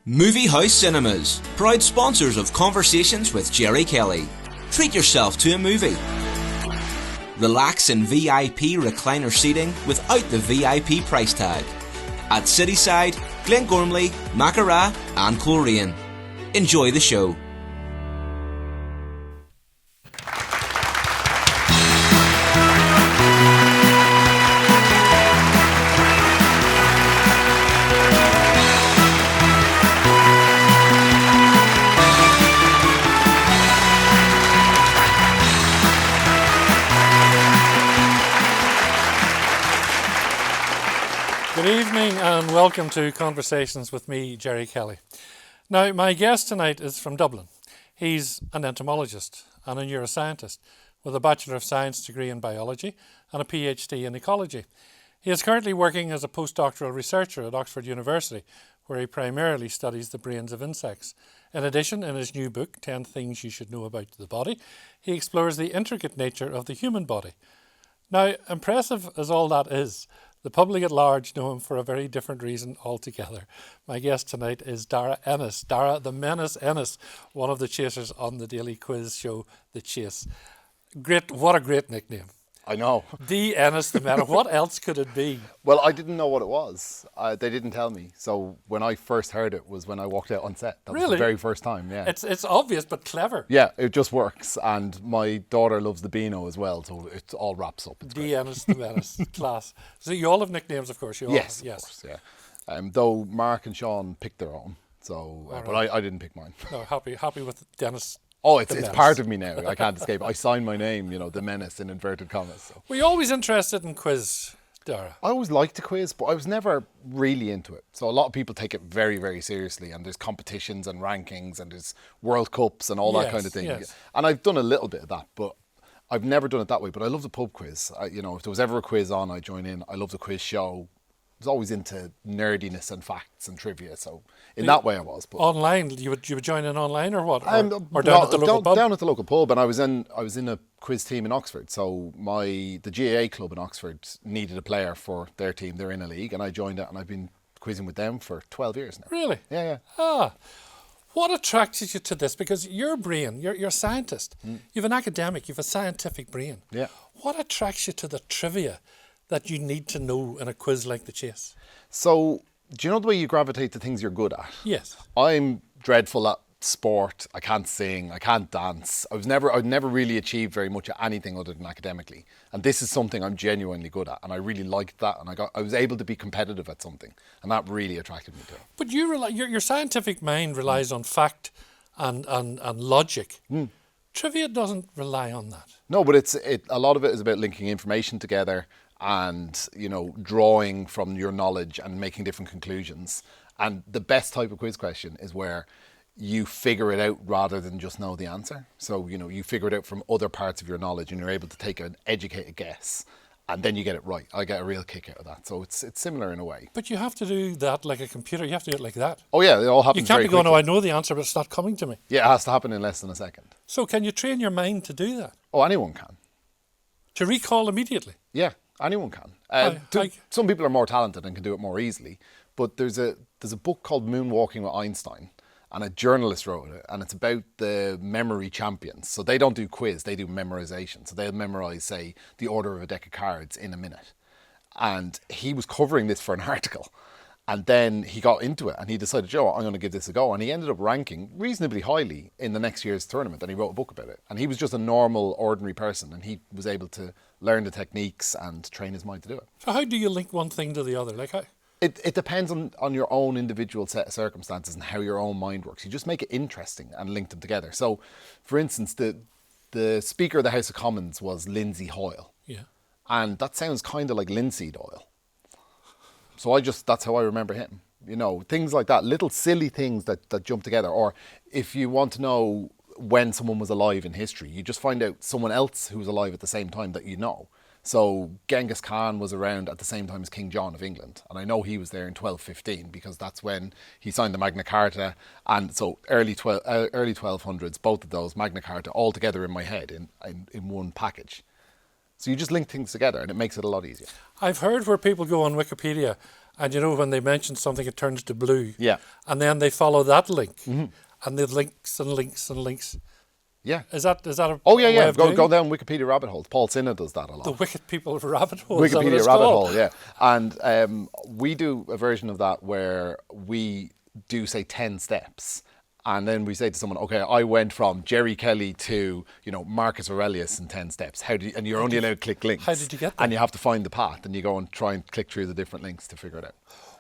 Movie House Cinemas, proud sponsors of Conversations with Gerry Kelly. Treat yourself to a movie. Relax in VIP recliner seating without the VIP price tag. At Cityside, Glengormley, Mackara and Coleraine. Enjoy the show. Good evening and welcome to Conversations with me, Gerry Kelly. Now, my guest tonight is from Dublin. He's an entomologist and a neuroscientist with a Bachelor of Science degree in biology and a PhD in ecology. He is currently working as a postdoctoral researcher at Oxford University, where he primarily studies the brains of insects. In addition, in his new book, 10 Things You Should Know About the Body, he explores the intricate nature of the human body. Now, impressive as all that is, the public at large know him for a very different reason altogether. My guest tonight is Darragh Ennis, Darragh the Menace Ennis, one of the chasers on the daily quiz show, The Chase. Great, what a great nickname. I know. The Ennis the Menace. What else could it be? Well, I didn't know what it was. They didn't tell me. So when I first heard it was when I walked out on set. That was the very first time, yeah. It's obvious but clever. Yeah, it just works. And my daughter loves the Beano as well, so it all wraps up. It's the Ennis the Menace. Class. So you all have nicknames, of course. Yes, of course, yeah. Though Mark and Sean picked their own. So, but I didn't pick mine. No, happy with Dennis. Oh, it's part of me now. I can't escape. I signed my name, the Menace in inverted commas. So. Were you always interested in quiz, Darragh? I always liked to quiz, but I was never really into it. So a lot of people take it very, very seriously, and there's competitions and rankings and there's World Cups and all that kind of thing. Yes. And I've done a little bit of that, but I've never done it that way. But I love the pub quiz. If there was ever a quiz on, I'd join in. I love the quiz show. I was always into nerdiness and facts and trivia, so in that way I was. But online, you would join in online or what? Or down at the local pub? Down at the local pub, and I was in a quiz team in Oxford. So the GAA club in Oxford needed a player for their team. They're in a league, and I joined it, and I've been quizzing with them for 12 years now. Really? Yeah. What attracted you to this? Because your brain, you're a scientist. You've an academic, you've a scientific brain. Yeah. What attracts you to the trivia that you need to know in a quiz like The Chase? So, do you know the way you gravitate to things you're good at? Yes. I'm dreadful at sport. I can't sing. I can't dance. I'd never really achieved very much at anything other than academically. And this is something I'm genuinely good at, and I really liked that. And I was able to be competitive at something, and that really attracted me to it. But your scientific mind relies on fact and logic. Trivia doesn't rely on that. No, but a lot of it is about linking information together and drawing from your knowledge and making different conclusions. And the best type of quiz question is where you figure it out rather than just know the answer. So you figure it out from other parts of your knowledge, and you're able to take an educated guess, and then you get it right. I get a real kick out of that. So it's similar in a way. But you have to do that like a computer. You have to do it like that. Oh yeah, it all happens. You can't very be going, quickly. I know the answer, but it's not coming to me. Yeah, it has to happen in less than a second. So can you train your mind to do that? Oh, anyone can. To recall immediately? Yeah, anyone can. Some people are more talented and can do it more easily. But there's a book called Moonwalking with Einstein, and a journalist wrote it, and it's about the memory champions. So they don't do quiz, they do memorization. So they'll memorize, say, the order of a deck of cards in a minute. And he was covering this for an article. And then he got into it, and he decided, I'm going to give this a go. And he ended up ranking reasonably highly in the next year's tournament, and he wrote a book about it. And he was just a normal, ordinary person, and he was able to learn the techniques and train his mind to do it. So how do you link one thing to the other? Like how? It depends on your own individual set of circumstances and how your own mind works. You just make it interesting and link them together. So, for instance, the Speaker of the House of Commons was Lindsay Hoyle. Yeah. And that sounds kind of like linseed oil. So that's how I remember him. Things like that, little silly things that jump together. Or if you want to know when someone was alive in history, you just find out someone else who was alive at the same time that you know. So Genghis Khan was around at the same time as King John of England. And I know he was there in 1215 because that's when he signed the Magna Carta. And so early 1200s, both of those, Magna Carta, all together in my head in one package. So you just link things together and it makes it a lot easier. I've heard where people go on Wikipedia And you know, when they mention something, it turns to blue. Yeah. And then they follow that link. And they links and links and links. Yeah. Is that a Oh, yeah, way yeah. of Go doing it? down Wikipedia rabbit holes. Paul Sinha does that a lot. The Wicked People of Rabbit Hole. Is that what Wikipedia it's rabbit called? hole, yeah. And we do a version of that where we do, say, 10 steps. And then we say to someone, okay, I went from Gerry Kelly to, you know, Marcus Aurelius in 10 steps. And you're only allowed to click links. How did you get there? And you have to find the path, and you go and try and click through the different links to figure it out.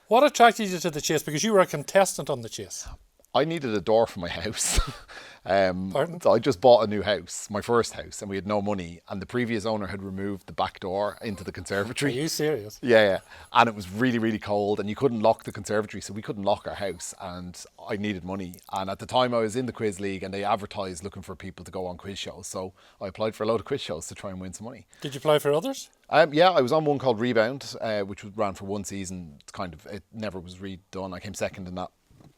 What attracted you to the chase? Because you were a contestant on the chase. I needed a door for my house. Pardon? So I just bought a new house, my first house, and we had no money. And the previous owner had removed the back door into the Are conservatory. you serious? Yeah. And it was really, really cold, and you couldn't lock the conservatory, so we couldn't lock our house. And I needed money. And at the time, I was in the quiz league, and they advertised looking for people to go on quiz shows. So I applied for a load of quiz shows to try and win some money. Did you apply for others? Yeah, I was on one called Rebound, which ran for one season. It never was redone. I came second in that.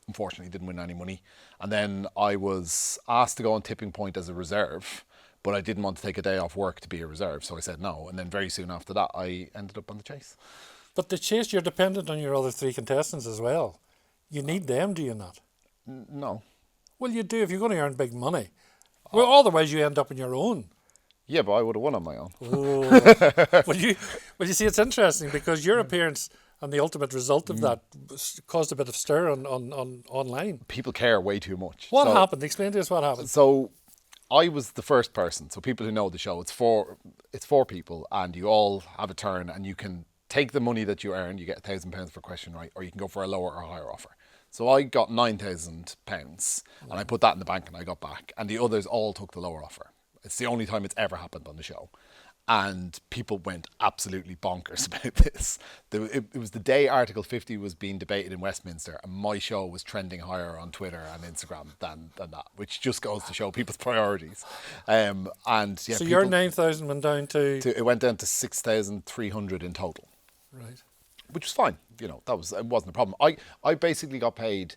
Unfortunately, didn't win any money. And then I was asked to go on Tipping Point as a reserve, but I didn't want to take a day off work to be a reserve, so I said no. And then very soon after that, I ended up on the chase. But the chase, you're dependent on your other 3 contestants as well. You need them, do you not? No. Well, you do if you're going to earn big money. Well, otherwise you end up on your own. Yeah, but I would have won on my own. Oh. Well, you see, it's interesting because your appearance and the ultimate result of that caused a bit of stir on online. People care way too much. What happened? Explain to us what happened. So I was the first person. So people who know the show, it's four people, and you all have a turn, and you can take the money that you earn. You get £1,000 for question right, or you can go for a lower or higher offer. So I got £9,000, and I put that in the bank, and I got back. And the others all took the lower offer. It's the only time it's ever happened on the show. And people went absolutely bonkers about this. It was the day Article 50 was being debated in Westminster, and my show was trending higher on Twitter and Instagram than that, which just goes to show people's priorities. So your 9,000 went down to... It went down to 6,300 in total. Right. Which was fine. You know, it wasn't a problem. I basically got paid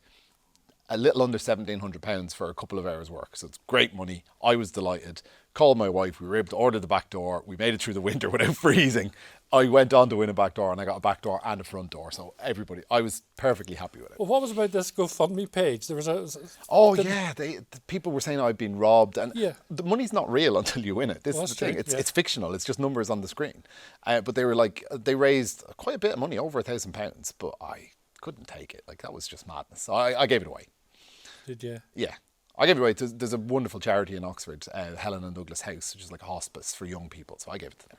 a little under £1,700 for a couple of hours work. So it's great money. I was delighted. Called my wife. We were able to order the back door. We made it through the winter without freezing. I went on to win a back door, and I got a back door and a front door. So I was perfectly happy with it. Well, what was about this GoFundMe page? There was the people were saying I'd been robbed, and the money's not real until you win it. This is the thing. It's fictional. It's just numbers on the screen. But they were like, they raised quite a bit of money, over £1,000, but I couldn't take it. Like, that was just madness. So I gave it away. Did you? Yeah. I gave it away. There's a wonderful charity in Oxford, Helen and Douglas House, which is like a hospice for young people. So I gave it to them.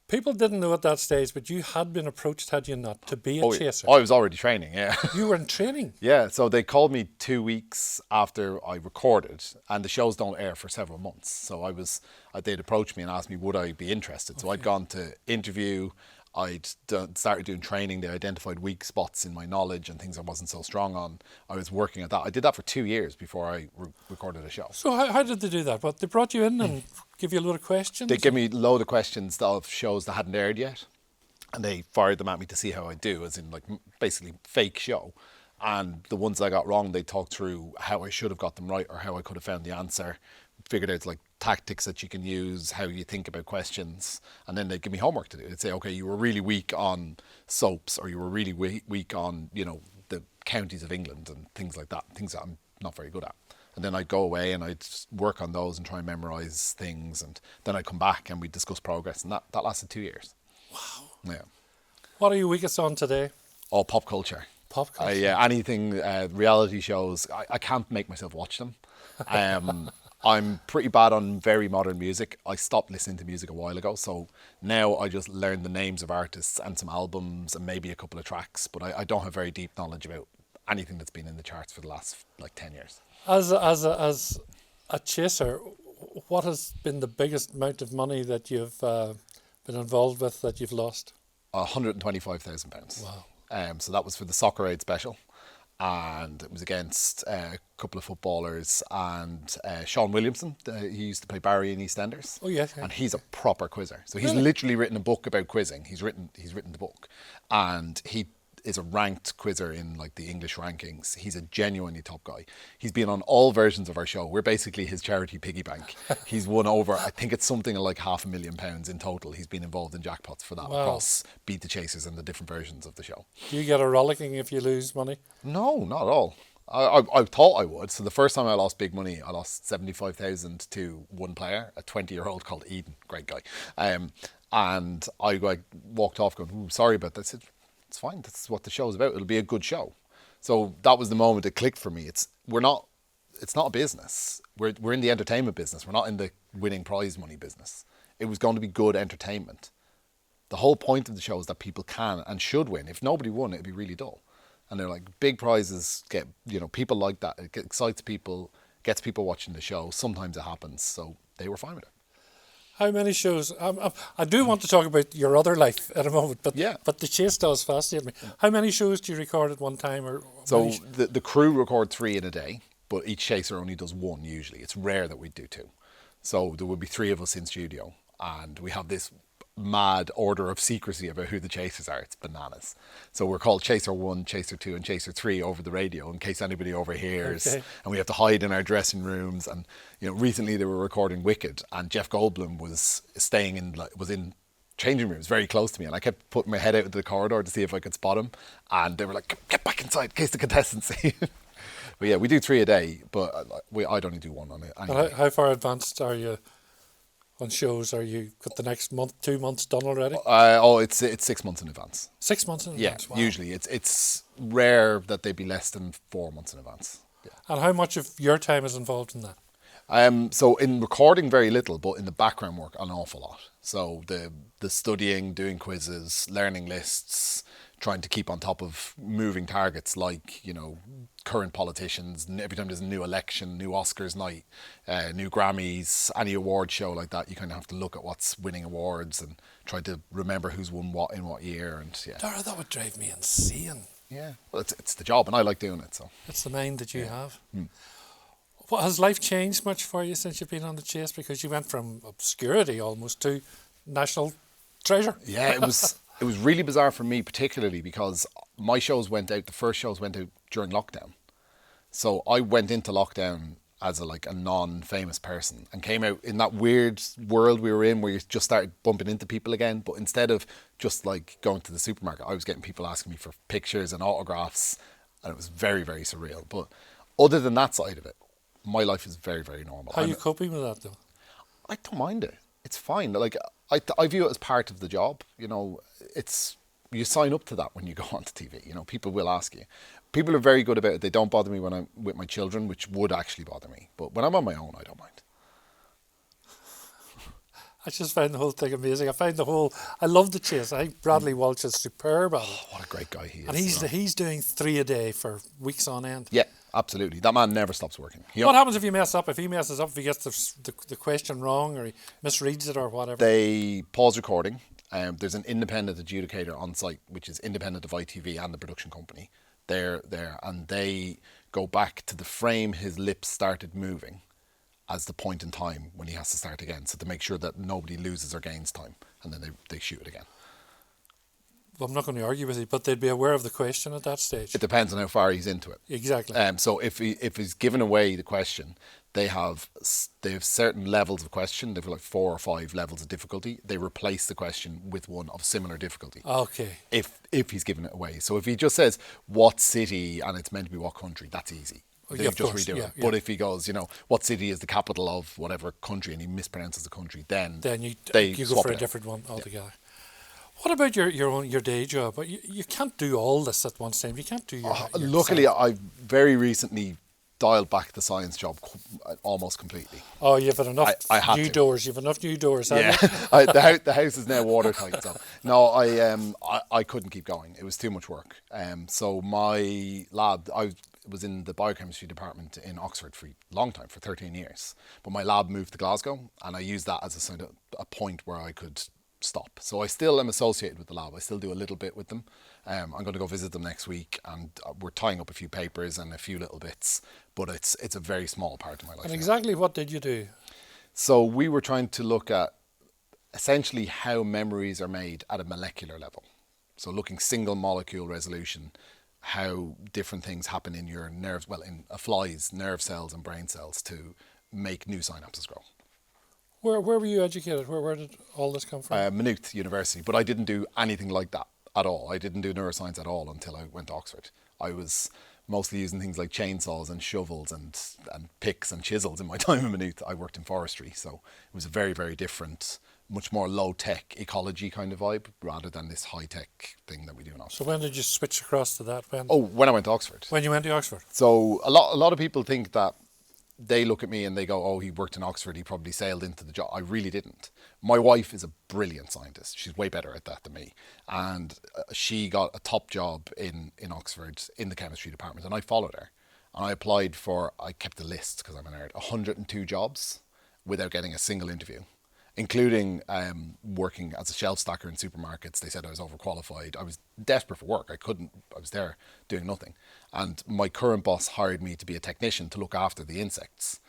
People didn't know at that stage, but you had been approached, had you not, to be a chaser? I was already training, yeah. You were in training? Yeah, so they called me 2 weeks after I recorded, and the shows don't air for several months. So they'd approached me and asked me would I be interested. So I'd gone to interview. I'd started doing training. They identified weak spots in my knowledge and things I wasn't so strong on. I was working at that. I did that for 2 years before I recorded a show. So how did they do that? What, they brought you in and give you a load of questions? They gave me a load of questions of shows that hadn't aired yet. And they fired them at me to see how I do, as in like basically fake show. And the ones I got wrong, they talked through how I should have got them right or how I could have found the answer. Figured out like tactics that you can use, how you think about questions, and then they'd give me homework to do. They'd say, okay, you were really weak on soaps, or you were really weak on, you know, the counties of England and things like that, things that I'm not very good at. And then I'd go away and I'd work on those and try and memorise things, and then I'd come back and we'd discuss progress, and that lasted 2 years. Wow. Yeah. What are you weakest on today? All pop culture. Pop culture? Yeah, anything, reality shows. I can't make myself watch them. I'm pretty bad on very modern music. I stopped listening to music a while ago, so now I just learn the names of artists and some albums and maybe a couple of tracks, but I don't have very deep knowledge about anything that's been in the charts for the last 10 years. As a chaser, what has been the biggest amount of money that you've been involved with that you've lost? £125,000. Wow. So that was for the Soccer Aid special. And it was against a couple of footballers and Sean Williamson. He used to play Barry in EastEnders. Oh yes, and he's a proper quizzer. So he's literally written a book about quizzing. He's written the book, and is a ranked quizzer in like the English rankings. He's a genuinely top guy. He's been on all versions of our show. We're basically his charity piggy bank. He's won over, I think it's something like £500,000 in total. He's been involved in jackpots for that across Beat the Chasers and the different versions of the show. Do you get a rollicking if you lose money? No, not at all. I thought I would. So the first time I lost big money, I lost 75,000 to one player, a 20-year-old called Eden, great guy. And I walked off going, "Ooh, sorry about that." I said, "It's fine. That's what the show's about. It'll be a good show." So that was the moment it clicked for me. It's not a business. We're in the entertainment business. We're not in the winning prize money business. It was going to be good entertainment. The whole point of the show is that people can and should win. If nobody won, it'd be really dull. And they're like, big prizes get, people like that. It excites people, gets people watching the show. Sometimes it happens. So they were fine with it. How many shows? I do want to talk about your other life at a moment, but the chase does fascinate me. How many shows do you record at one time? So the crew record 3 in a day, but each chaser only does 1 usually. It's rare that we do 2. So there would be 3 of us in studio, and we have this mad order of secrecy about who the chasers are. It's bananas. So we're called Chaser 1, Chaser 2 and Chaser 3 over the radio in case anybody overhears. Okay. And we have to hide in our dressing rooms. And recently they were recording Wicked, and Jeff Goldblum was in changing rooms very close to me, and I kept putting my head out into the corridor to see if I could spot him, and they were like, "Get back inside in case the contestants see." But yeah, we do 3 a day, but I'd only do 1 on it. Anyway. How far advanced are you on shows? Are you got the next month, 2 months done already? It's 6 months in advance. 6 months in advance? Yeah, wow. Usually. It's rare that they be less than 4 months in advance. Yeah. And how much of your time is involved in that? So in recording, very little, but in the background work, an awful lot. So the studying, doing quizzes, learning lists, trying to keep on top of moving targets like, current politicians. Every time there's a new election, new Oscars night, new Grammys, any award show like that, you kind of have to look at what's winning awards and try to remember who's won what in what year. And yeah, Darragh, that would drive me insane. Yeah, well, it's the job, and I like doing it. So it's the mind that you have. What, has life changed much for you since you've been on the chase? Because you went from obscurity almost to national treasure. Yeah, it was really bizarre for me, particularly because my shows went out. The first shows went out during lockdown, so I went into lockdown as a non-famous person and came out in that weird world we were in where you just started bumping into people again. But instead of just like going to the supermarket, I was getting people asking me for pictures and autographs, and it was very, very surreal. But other than that side of it, my life is very, very normal. How are you coping with that though? I don't mind it. It's fine. Like I view it as part of the job. You sign up to that when you go onto TV. People will ask you. People are very good about it. They don't bother me when I'm with my children, which would actually bother me. But when I'm on my own, I don't mind. I just find the whole thing amazing. I love the chase. I think Bradley Walsh is superb at it. Oh, what a great guy he is. And he's doing 3 a day for weeks on end. Yeah, absolutely. That man never stops working. What happens if you mess up? If he messes up, if he gets the question wrong or he misreads it or whatever? They pause recording. There's an independent adjudicator on site, which is independent of ITV and the production company. They're there, and they go back to the frame his lips started moving as the point in time when he has to start again, so to make sure that nobody loses or gains time, and then they shoot it again. Well, I'm not going to argue with you, but they'd be aware of the question at that stage. It depends on how far he's into it. Exactly. So if he's given away the question, they have certain levels of question. They've like 4 or 5 levels of difficulty. They replace the question with one of similar difficulty. Okay. If he's given it away. So if he just says what city and it's meant to be what country, that's easy. They just redo it. But if he goes, what city is the capital of whatever country, and he mispronounces the country, then you go for a different one altogether. Yeah. What about your day job? You can't do all this at one time. You can't do your luckily, I very recently dialed back the science job almost completely. Oh, you've had enough new doors. You've enough new doors. Yeah, the house is now watertight. So no, I couldn't keep going. It was too much work. So my lab, I was in the biochemistry department in Oxford for a long time, for 13 years. But my lab moved to Glasgow, and I used that as a point where I could stop. So I still am associated with the lab. I still do a little bit with them. I'm going to go visit them next week, and we're tying up a few papers and a few little bits, but it's a very small part of my life. And exactly what did you do? So we were trying to look at essentially how memories are made at a molecular level. So looking single molecule resolution, how different things happen in your nerves, well, in a fly's nerve cells and brain cells to make new synapses grow. Where were you educated? Where did all this come from? Maynooth University, but I didn't do anything like that at all. I didn't do neuroscience at all until I went to Oxford. I was mostly using things like chainsaws and shovels and picks and chisels in my time in Maynooth. I worked in forestry, so it was a very, very different, much more low-tech ecology kind of vibe rather than this high-tech thing that we do in Oxford. So when did you switch across to that? When I went to Oxford. When you went to Oxford? So a lot of people think that they look at me and they go, oh, he worked in Oxford, he probably sailed into the job. I really didn't. My wife is a brilliant scientist. She's way better at that than me. And she got a top job in Oxford in the chemistry department. And I followed her. And I applied for, I kept a list because I'm a nerd, 102 jobs without getting a single interview, including working as a shelf stacker in supermarkets. They said I was overqualified. I was desperate for work. I was there doing nothing. And my current boss hired me to be a technician to look after the insects,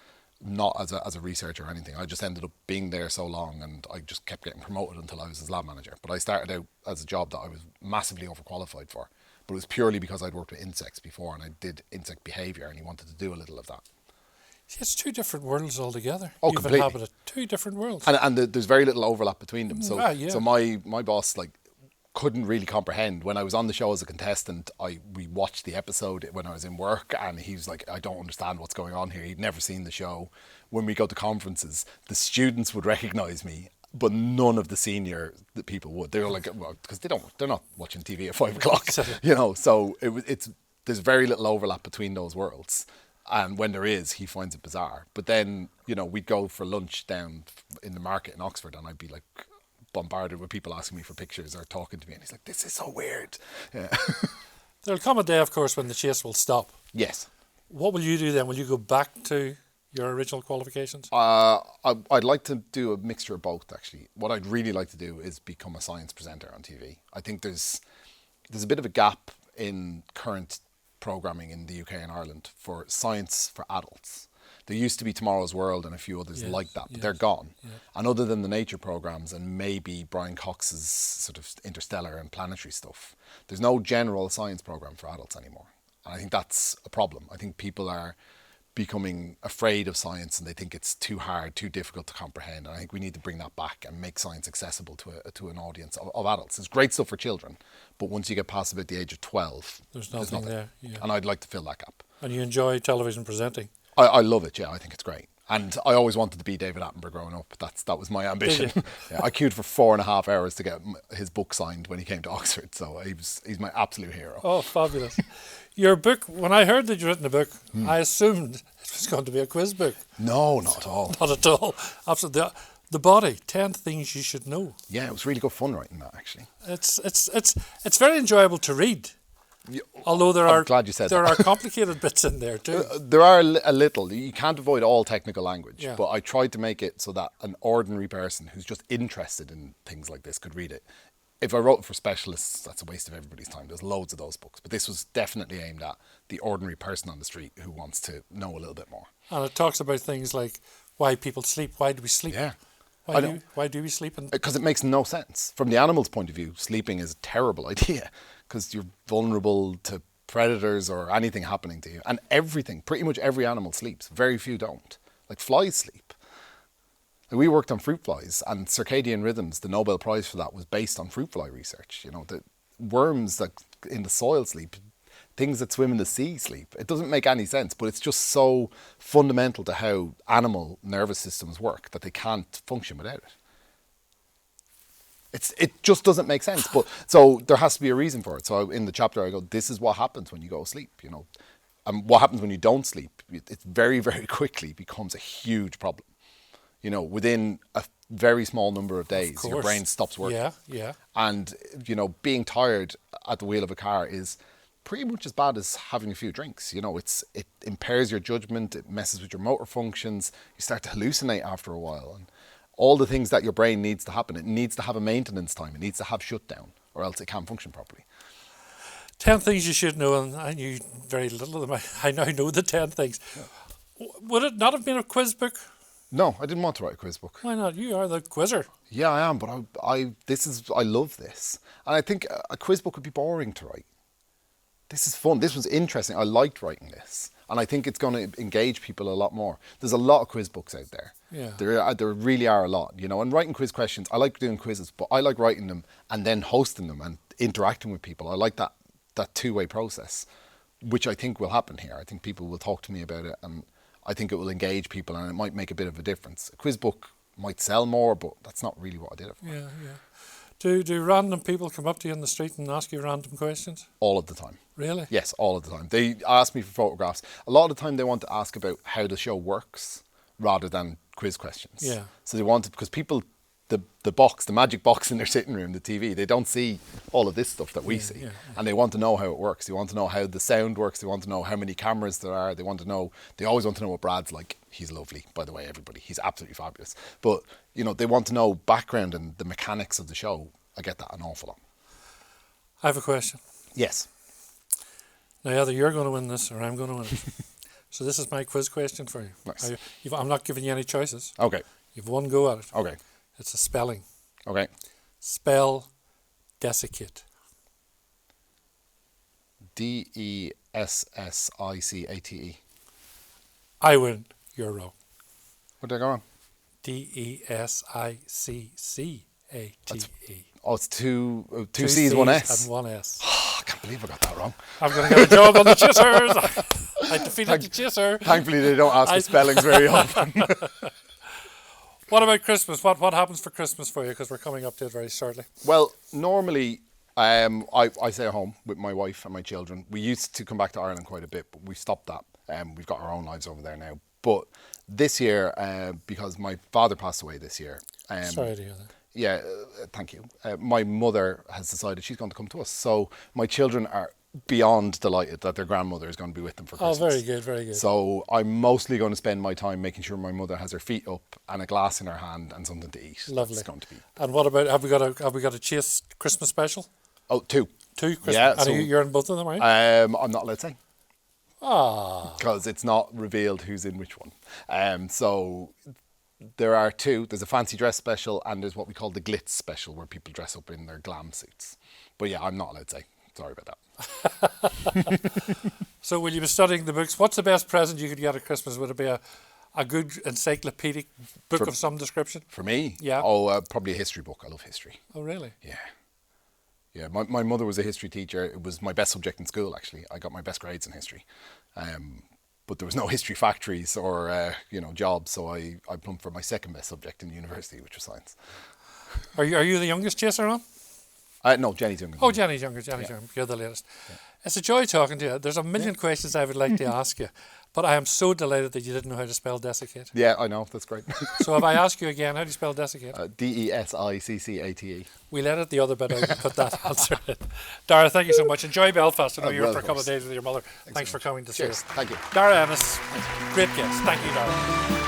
not as a researcher or anything. I just ended up being there so long and I just kept getting promoted until I was his lab manager. But I started out as a job that I was massively overqualified for. But it was purely because I'd worked with insects before and I did insect behaviour and he wanted to do a little of that. See, it's two different worlds altogether. Oh, You've completely. inhabited two different worlds. And there's very little overlap between them. So, yeah. so my boss couldn't really comprehend. When I was on the show as a contestant, we watched the episode when I was in work and he was like, I don't understand what's going on here. He'd never seen the show. When we go to conferences, the students would recognise me, but none of the people would. They were like, well, because they're not watching TV at 5 o'clock, so there's very little overlap between those worlds. And when there is, he finds it bizarre. But then, we'd go for lunch down in the market in Oxford and I'd be like bombarded with people asking me for pictures or talking to me. And he's like, this is so weird. Yeah. There'll come a day, of course, when the chase will stop. Yes. What will you do then? Will you go back to your original qualifications? I'd like to do a mixture of both, actually. What I'd really like to do is become a science presenter on TV. I think there's a bit of a gap in current programming in the UK and Ireland for science for adults. There used to be Tomorrow's World and a few others like that, but they're gone. Yeah. And other than the nature programs and maybe Brian Cox's sort of interstellar and planetary stuff, there's no general science program for adults anymore. And I think that's a problem. I think people are becoming afraid of science and they think it's too hard, too difficult to comprehend. And I think we need to bring that back and make science accessible to an audience of adults. It's great stuff for children, but once you get past about the age of 12, there's nothing there. Yeah. And I'd like to fill that gap. And you enjoy television presenting? I love it, yeah. I think it's great. And I always wanted to be David Attenborough growing up. That was my ambition. Yeah, I queued for 4.5 hours to get his book signed when he came to Oxford. So he's my absolute hero. Oh, fabulous. Your book, when I heard that you'd written a book, I assumed it was going to be a quiz book. No, not at all. Not at all. Absolutely. The Body, 10 Things You Should Know. Yeah, it was really good fun writing that, actually. It's very enjoyable to read. Although I'm glad you said there are complicated bits in there too. There are a little. You can't avoid all technical language, but I tried to make it so that an ordinary person who's just interested in things like this could read it. If I wrote it for specialists, that's a waste of everybody's time. There's loads of those books, but this was definitely aimed at the ordinary person on the street who wants to know a little bit more. And it talks about things like why people sleep. Why do we sleep? Yeah. Why do we sleep? Because it makes no sense. From the animal's point of view, sleeping is a terrible idea because you're vulnerable to predators or anything happening to you. And pretty much every animal sleeps. Very few don't. Like flies sleep. We worked on fruit flies and circadian rhythms. The Nobel Prize for that was based on fruit fly research. The worms that in the soil sleep, things that swim in the sea sleep. It doesn't make any sense, but it's just so fundamental to how animal nervous systems work that they can't function without it. It just doesn't make sense. But so there has to be a reason for it. So in the chapter I go, this is what happens when you go sleep, and what happens when you don't sleep. It very, very quickly becomes a huge problem. Within a very small number of days, your brain stops working. Yeah. And, being tired at the wheel of a car is pretty much as bad as having a few drinks. It impairs your judgment, it messes with your motor functions, you start to hallucinate after a while. And all the things that your brain needs to happen, it needs to have a maintenance time, it needs to have shutdown, or else it can't function properly. 10 things you should know, and I knew very little of them. I now know the 10 things. Yeah. Would it not have been a quiz book? No, I didn't want to write a quiz book. Why not? You are the quizzer. Yeah, I am, but I love this. And I think a quiz book would be boring to write. This is fun. This was interesting. I liked writing this. And I think it's going to engage people a lot more. There's a lot of quiz books out there. Yeah. There really are a lot, you know. And writing quiz questions, I like doing quizzes, but I like writing them and then hosting them and interacting with people. I like that two-way process, which I think will happen here. I think people will talk to me about it, and I think it will engage people, and it might make a bit of a difference. A quiz book might sell more, but that's not really what I did it for. Yeah. Do random people come up to you in the street and ask you random questions? All of the time. Really? Yes, all of the time. They ask me for photographs. A lot of the time they want to ask about how the show works rather than quiz questions. Yeah. So they want it because people, the box, the magic box in their sitting room, the TV, they don't see all of this stuff that we see. And they want to know how it works. They want to know how the sound works. They want to know how many cameras there are. They always want to know what Brad's like. He's lovely, by the way, everybody. He's absolutely fabulous. But, you know, they want to know background and the mechanics of the show. I get that an awful lot. I have a question. Yes. Now, either you're going to win this or I'm going to win it. So this is my quiz question for you. Nice. I'm not giving you any choices. Okay. You've one go at it. Okay. It's a spelling. Okay. Spell desiccate. Dessicate. I win. You're wrong. What did I go wrong? Desiccate. Oh, it's two C's, one S. And one S. Oh, I can't believe I got that wrong. I'm going to get a job on the Chasers. I defeated the Chaser. Thankfully, they don't ask for spellings very often. What about Christmas? What happens for Christmas for you? Because we're coming up to it very shortly. Well, normally I stay at home with my wife and my children. We used to come back to Ireland quite a bit, but we stopped that. We've got our own lives over there now. But this year, because my father passed away this year. Sorry to hear that. Yeah, thank you. My mother has decided she's going to come to us. So my children are beyond delighted that their grandmother is going to be with them for Christmas. Oh, very good, very good. So I'm mostly going to spend my time making sure my mother has her feet up and a glass in her hand and something to eat. Lovely. It's going to be. And what about, have we got a Chase Christmas special? Oh, two. Two Christmas? Yeah. And you're in both of them, right? I'm not allowed to say. Because it's not revealed who's in which one. So there are two. There's a fancy dress special and there's what we call the glitz special where people dress up in their glam suits. But yeah, I'm not allowed to say. Sorry about that. So will you be studying the books? What's the best present you could get at Christmas? Would it be a good encyclopedic book of some description? For me? Yeah. Oh, probably a history book. I love history. Oh, really? Yeah. Yeah, my mother was a history teacher. It was my best subject in school, actually. I got my best grades in history. But there was no history factories or, jobs, so I plumped for my second best subject in university, which was science. Are you the youngest chaser on? No, Jenny's younger. Oh, Jenny's younger. You're the latest. Yeah. It's a joy talking to you. There's a million questions I would like to ask you, but I am so delighted that you didn't know how to spell desiccate. Yeah, I know. That's great. So if I ask you again, how do you spell desiccate? Desiccate. We'll edit the other bit out and put that answer in. Darragh, thank you so much. Enjoy Belfast. I know you're for a couple of days with your mother. Thanks for coming to see us. Thank you. Darragh Ennis, great guest. Thank you, Darragh.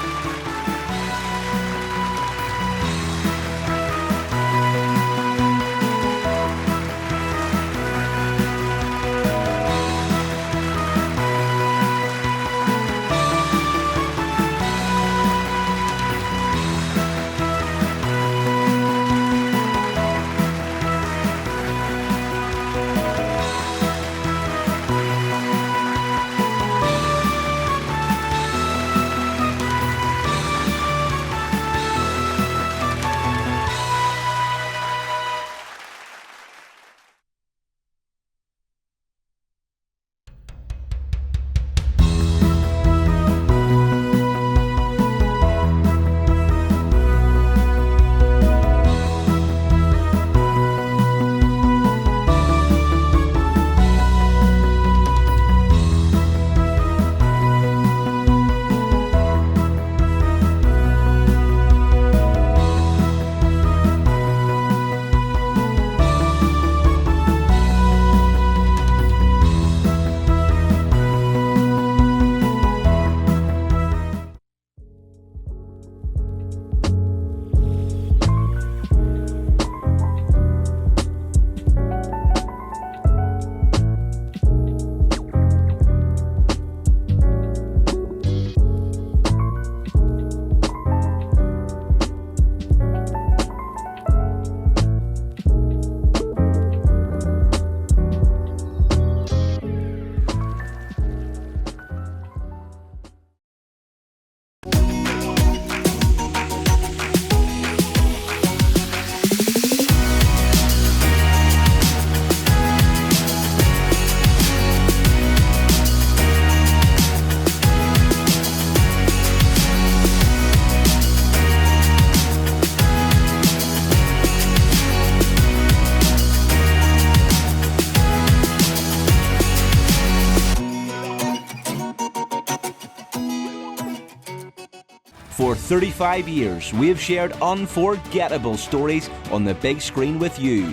For 35 years, we have shared unforgettable stories on the big screen with you.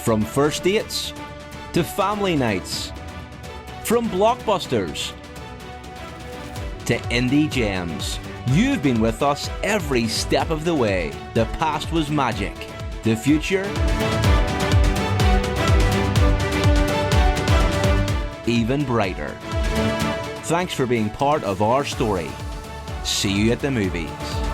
From first dates to family nights, from blockbusters to indie gems, you've been with us every step of the way. The past was magic. The future, even brighter. Thanks for being part of our story. See you at the movies.